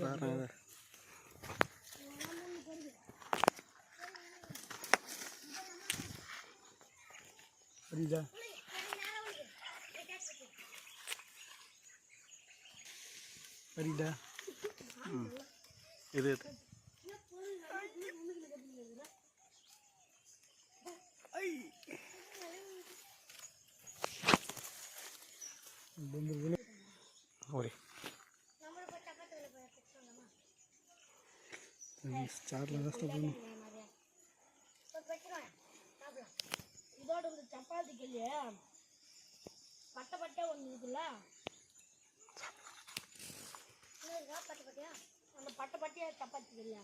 பாருங்க. புரியுதா? புரியுதா? இது சப்பாத்திக்கு இல்லையா பட்டை பட்டை ஒன்று இருக்குல்ல பட்டை பட்டையா அந்த பட்டை பட்டையா சப்பாத்திக்கு இல்லையா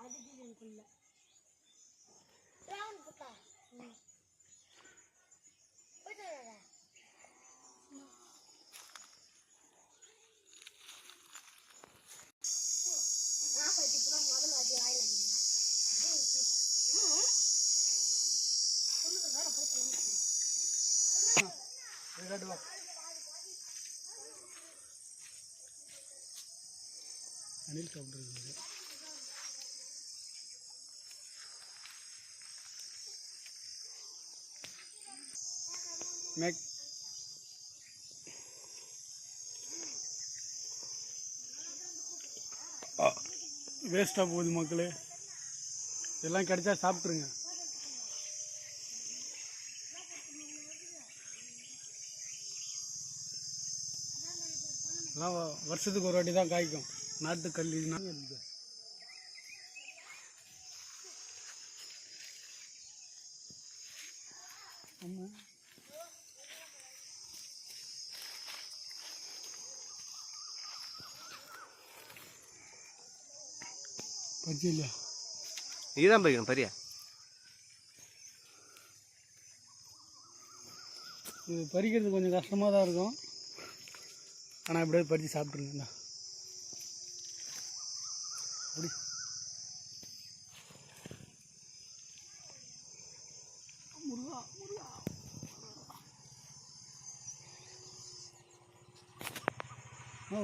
அதுக்கு எனக்கு இல்லை புத்தா அனில் சாப்பிட்றது மேக் வேஸ்ட்டாக போகுது மக்களே. எல்லாம் கிடைச்சா சாப்பிட்ருங்க. எல்லாம் வருஷத்துக்கு ஒரு வாட்டி தான் காய்க்கும். நாட்டு கல்லினா ஆமாம் பறிச்சு இல்லையா? இதுதான் பறிக்கணும் பறியா. இது பறிக்கிறது கொஞ்சம் கஷ்டமாக தான் இருக்கும். ஆனால் எப்படியே பறித்து சாப்பிட்ருங்கண்ணா. அப்படி முருகா முருகா ஓ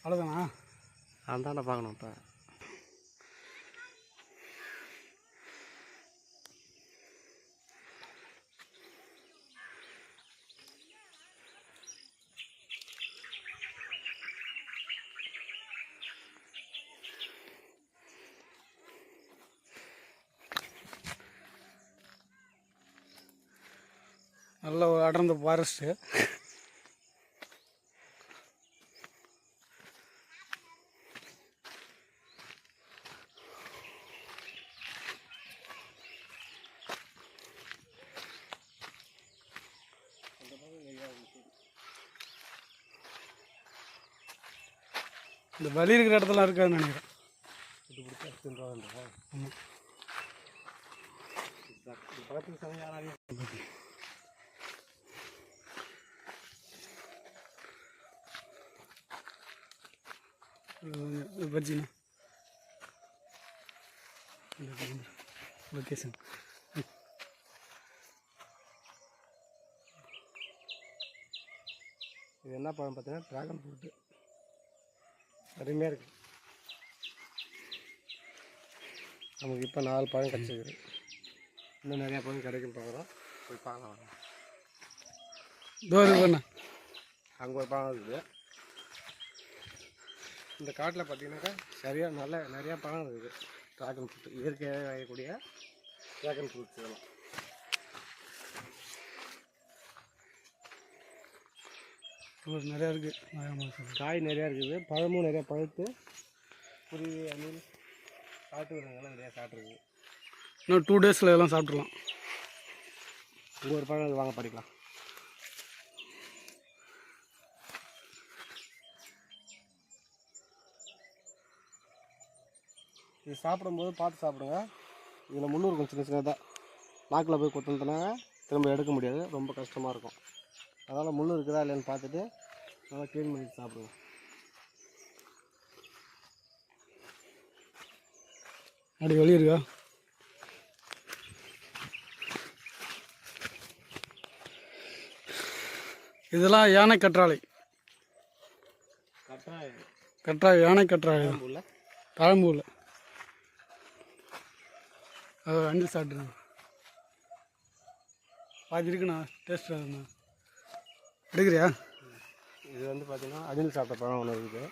அவ்வளோதானா? அந்தாண்ட பார்க்கணும். இப்போ நல்ல அடர்ந்த ஃபாரஸ்ட்டு. இந்த வலி இருக்கிற இடத்துல இருக்காதுன்னு நினைக்கிறேன். இது பிடிச்சா ஆமாம். பஜ்ஜினா லொக்கேஷன் இது என்ன பழம் பார்த்தீங்கன்னா ட்ராகன் ஃப்ரூட்டு. அருமையாக இருக்குது. நமக்கு இப்போ 4 பழம் கிடச்சிருக்கு. இன்னும் நிறையா பழம் கிடைக்கும் பார்க்குறோம். போய் பார்க்கலாம். அங்கே ஒரு பழம் இருக்குது. இந்த காட்டில் பார்த்தீங்கன்னாக்கா சரியாக நிறையா பழம் இருக்குது. ட்ராகன் ஃப்ரூட் இயற்கையாக வாங்கக்கூடிய ட்ராகன் ஃப்ரூட்ஸ் இதெல்லாம். நிறையா இருக்குது. காய் நிறையா இருக்குது. பழமும் நிறையா பழுத்து குருவி அணில் காட்டு விலங்குலாம் நிறையா சாப்பிட்ருக்கு. இன்னும் 2 டேஸில் எல்லாம் சாப்பிட்றலாம். இங்கே ஒரு பழம் வாங்க படிக்கலாம். இது சாப்பிடும்போது பார்த்து சாப்பிடுங்க. இதில் முள்ளு இருக்கும் சின்ன சின்னதாக. நாக்கில் போய் கொத்துனா திரும்ப எடுக்க முடியாது. ரொம்ப கஷ்டமாக இருக்கும். அதனால் முள் இருக்குதா இல்லைன்னு பார்த்துட்டு நல்லா க்ளீன் பண்ணிட்டு சாப்பிடுங்க. அப்படி வெளியே இருக்கா? இதெல்லாம் யானை கற்றாழை. கற்றாழை யானை கற்றாழை தான். தாழம்பூவில் அது அண்டில் சாப்பிட்ருங்க. பாதி இருக்குண்ணா, டேஸ்ட் ஆகுதுண்ணா. எடுக்கிறியா? இது வந்து பார்த்தீங்கன்னா அணில் சாப்பிட்ட பழம் ஒன்று இருக்குது.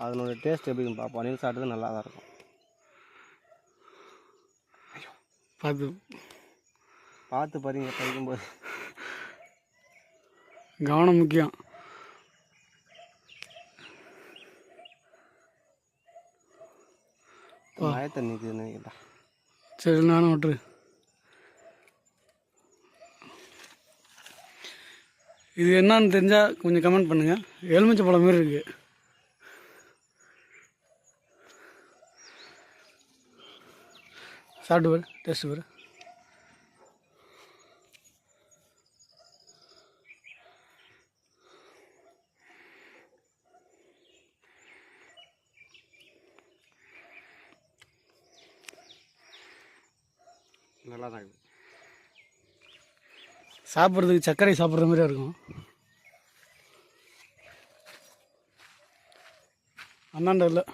அதனோட டேஸ்ட் எப்படின்னு பார்ப்போம். அணில் சாப்பிட்டது நல்லா தான் இருக்கும். பார்த்து பார்த்து பாருங்க, பறிக்கும்போது கவனம் முக்கியம். மழை தண்ணி இருக்குதுன்னு நினைக்கிறேன். சரி, நானும் விட்டுரு. இது என்னன்னு தெரிஞ்சால் கொஞ்சம் கமெண்ட் பண்ணுங்கள். எலுமிச்சை பழம் மாரி இருக்குது. சாப்பிட்டு வரு, டேஸ்ட் வரு. நல்லா தான் இருக்குது. சாப்பிட்றதுக்கு சர்க்கரை சாப்பிட்ற மாதிரியா இருக்கும். அண்ணாண்ட இல்லை.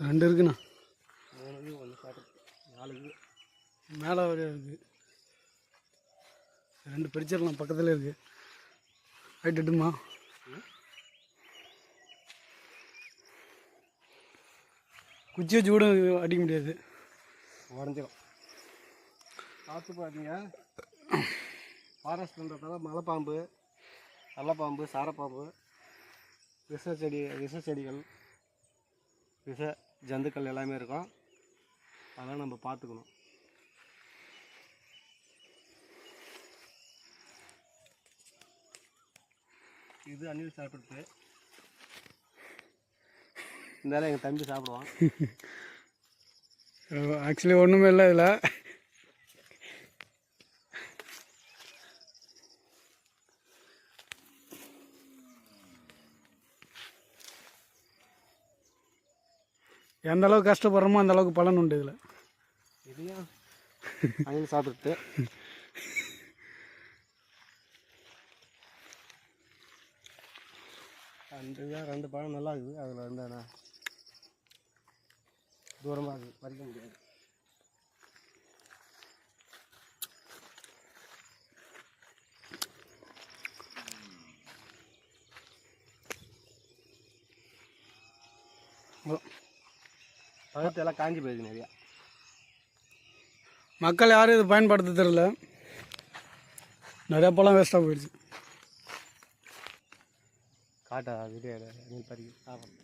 ரெண்டு இருக்குண்ணா. 3 1 சாப்பிட்டு 4 மேலே வரையா இருக்குது. ரெண்டு பிரிச்சிடலாம், பக்கத்தில் இருக்குது. ஹைட் எட்டுமா? குச்சி வச்சு கூட அடிக்க முடியாது, உடஞ்சிடும். பார்த்து பார்த்தீங்க, ஃபாரஸ்ட்ன்றதால மலைப்பாம்பு, நல்லப்பாம்பு, சாரப்பாம்பு, விஷ செடிகள், விஷ ஜந்துக்கள் எல்லாமே இருக்கும். அதெல்லாம் நம்ம பார்த்துக்கணும். இது அணில் சாப்பிட்டு இருந்தாலும் எங்கள் தம்பி சாப்பிடுவான். ஆக்சுவலி ஒன்றுமே இல்லை இதில். எந்த அளவுக்கு கஷ்டப்படுறோமோ அந்த அளவுக்கு பலன் உண்டு இதில். இதையும் அணில் சாப்பிட்டு ரெண்டு பழம் நல்லா இருக்குது. அதில் வந்து என்ன தூரமாக இருக்குது, பறிக்க முடியாது. பழத்தெல்லாம் காஞ்சி போயிருக்கு நிறையா. மக்கள் யாரும் இது பயன்படுத்த தெரியல, நிறையா பழம் வேஸ்ட்டாக போயிடுச்சு. காட்டா வீடியோ அணில் பறிக்க சாப்பிடும்.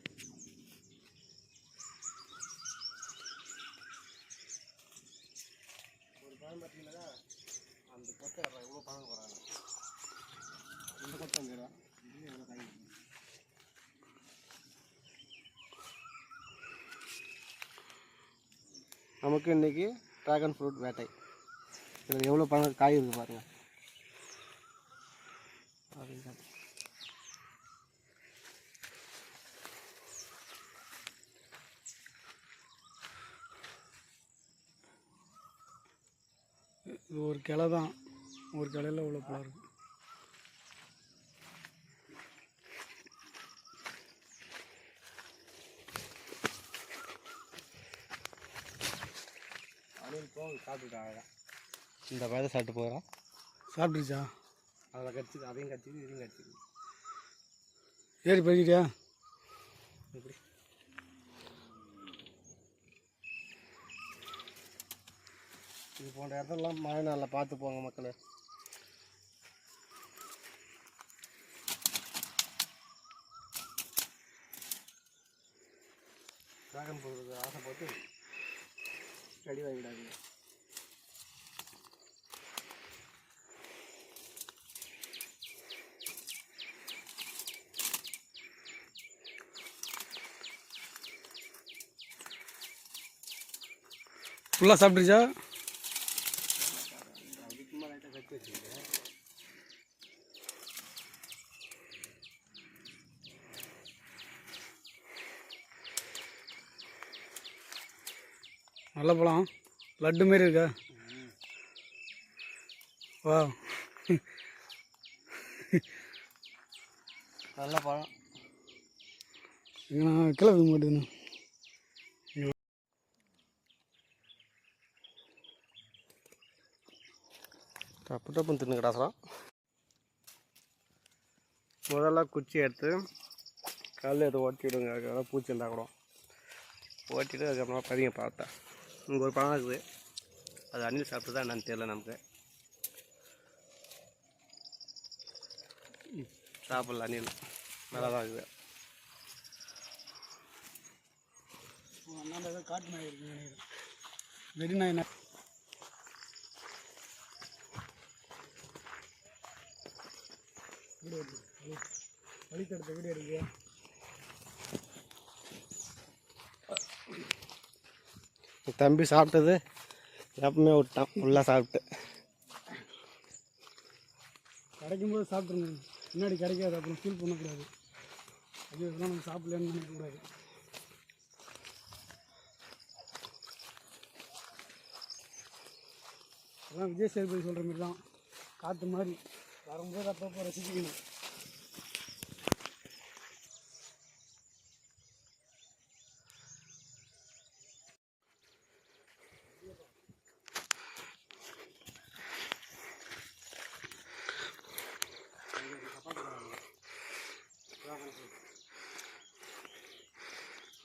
ஒரு பழம் பார்த்தீங்கன்னா அந்த கொட்டை எவ்வளோ பழம் போகிறாங்க. இந்த கொட்டை எவ்வளோ காய். நமக்கு இன்றைக்கி ட்ராகன் ஃப்ரூட் வேட்டை. இதில் எவ்வளோ பழம் காய் இருக்குது பாருங்கள். அப்படின்னு இது ஒரு கிளை தான், ஒரு கிளையில் இவ்வளோ பழம் இருக்குது. அணில் போகும் சாப்பிட்டுட்டாங்க. இந்த பழத்தை சாப்பிட்டு போகிறோம். சாப்பிட்டுருச்சா? அதில் கடிச்சிது, அதையும் கடிச்சிது, இதையும் கடிச்சிது. ஏறி பறிக்கிறியா? எப்படி இது போன்ற இடத்தெல்லாம் மழை நாளில் பார்த்து போங்க மக்களே. ட்ராகன் போகிறதுக்கு ஆசைப்பட்டு கடி வாங்கிடாதீங்க. ஃபுல்லாக சாப்பிட்டுருச்சா? நல்ல பழம், லட்டு மாரி இருக்கா? வா, நல்ல பழம். நான் கிளை வைக்க மாட்டேங்குது. டப்பு டப்புன்னு தின்னு கிடாசலாம். முதல்ல குச்சி எடுத்து கல் எடுத்து ஓட்டிவிடுங்க. அதுக்கப்புறம் பூச்சி இருந்தால் கூட ஓட்டிட்டு அதுக்கப்புறமா பதிங்க பார்த்தா இங்கே ஒரு பழம் இருக்குது. அது அணில் சாப்பிட்டு தான் என்னன்னு தெரியல நமக்கு. சாப்பிடல, அணில் நல்லா தான் இருக்குது. அண்ணாண்ட காட்டு நாய் இருக்குன்னு நினைக்கிறேன். வெறி நாய். வீடியோ எடுத்து வழித்தடுத்த வீடியோ எடுக்கியா? தம்பி சாப்பிட்டது எப்பவுமே விட்டான், ஃபுல்லாக சாப்பிட்டு. கிடைக்கும்போது சாப்பிட்ருங்க, முன்னாடி கிடைக்காது அப்புறம் ஃபீல் பண்ணக்கூடாது. அது இதெல்லாம் நம்ம சாப்பிட்லன்னு நினைக்கக்கூடாது. அதெல்லாம் விஜய் சேதுபதி சொல்கிற மாதிரி தான், காற்று மாதிரி வரும்போது அப்பப்போ ரசிக்கணும்.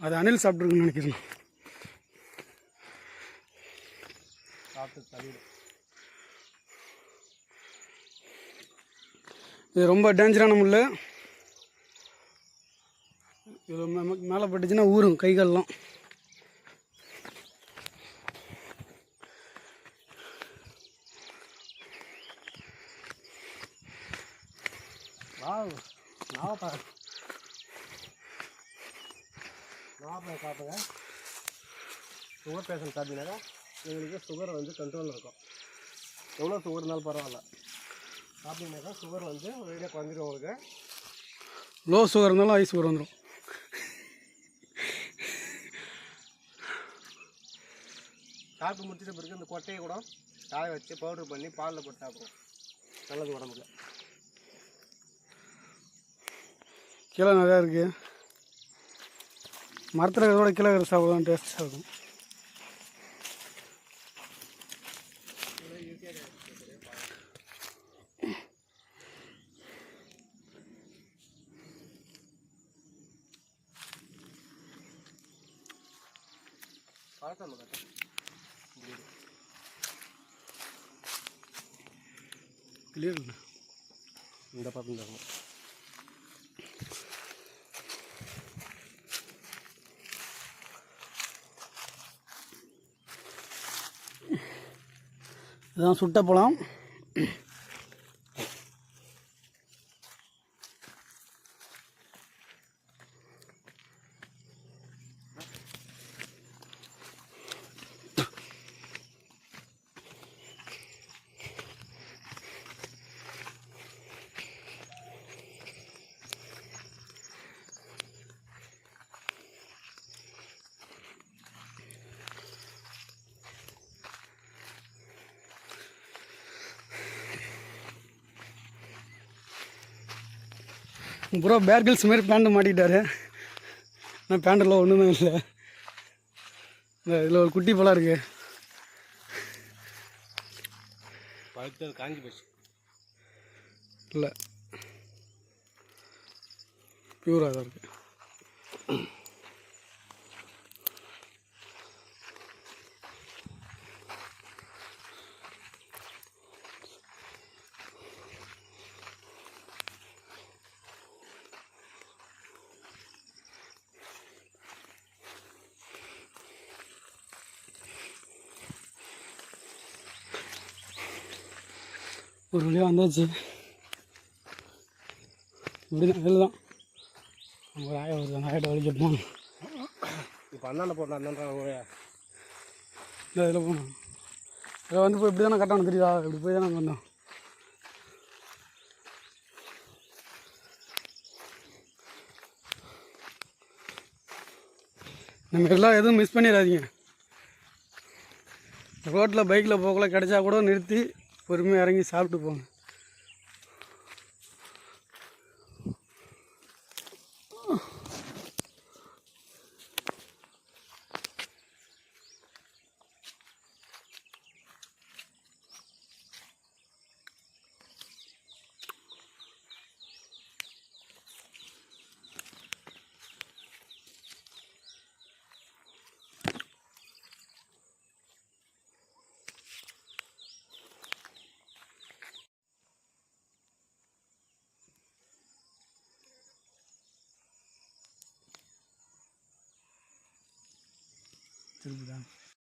அது அணில் சாப்பிட்ருக்குன்னு நினைக்கிறேன். இது ரொம்ப டேஞ்சரான முள். இது மேலே பட்டுச்சுன்னா ஊறும் கை கால்லாம். நாவப்பழம் சாப்பிடுங்க. சுகர் பேஷண்ட் சாப்பிட்டீங்கன்னாக்கா எங்களுக்கு சுகர் வந்து கண்ட்ரோலில் இருக்கும். எவ்வளோ சுகர் இருந்தாலும் பரவாயில்ல, சாப்பிட்டீங்கன்னாக்கா சுகர் வந்து ஒரேடியாக குறைஞ்சிடும். உங்களுக்கு லோ சுகர் இருந்தாலும் ஹை சுகர் வந்துடும். சாப்பிட்டு முடிச்சிட்ட பிறகு இந்த கொட்டையை கூட காய வச்சு பவுட்ரு பண்ணி பாலில் போட்டு சாப்பிடுவோம். நல்லது உடம்புக்கு. கீழே நிறையா இருக்குது. மரத்தில் இருக்கிறதோட கீழே இருக்கிற சாப்பிடுதான் டேஸ்ட்டாக இருக்கும். கிளியர் இல்லை இந்த பக்கம் தரணும். இதுதான் சுட்ட பழம். ப்ரோ பேர்கில்ஸ் மாதிரி பேண்ட்டு மாட்டிக்கிட்டாரு. ஆனால் பேண்டில் ஒன்றுமே இல்லை. இந்த இதில் ஒரு குட்டி பழம் இருக்குது. பழுத்தது காஞ்சி போச்சு. இல்லை, பியூராக தான் இருக்குது. ஒரு வழியாக வந்தாச்சு. இப்படி தான் இதில் தான் நம்ம ஒரு ஆய வருது. அந்த ஆயிட்ட வலிக்க போகணும். இப்போ அண்ணாண்ட போட்டோம். அண்ணன் இந்த இதில் போனோம். இதில் வந்து போய் இப்படி தானே கட்டணும் தெரியுதா? இப்படி போய் தான் நாங்கள் வந்தோம். நம்ம எல்லாம் எதுவும் மிஸ் பண்ணிடாதீங்க. ரோட்டில் பைக்கில் போகல கிடைச்சா கூட நிறுத்தி பொறுமையாக இறங்கி சாப்பிட்டு போங்க. திருப்பி தான்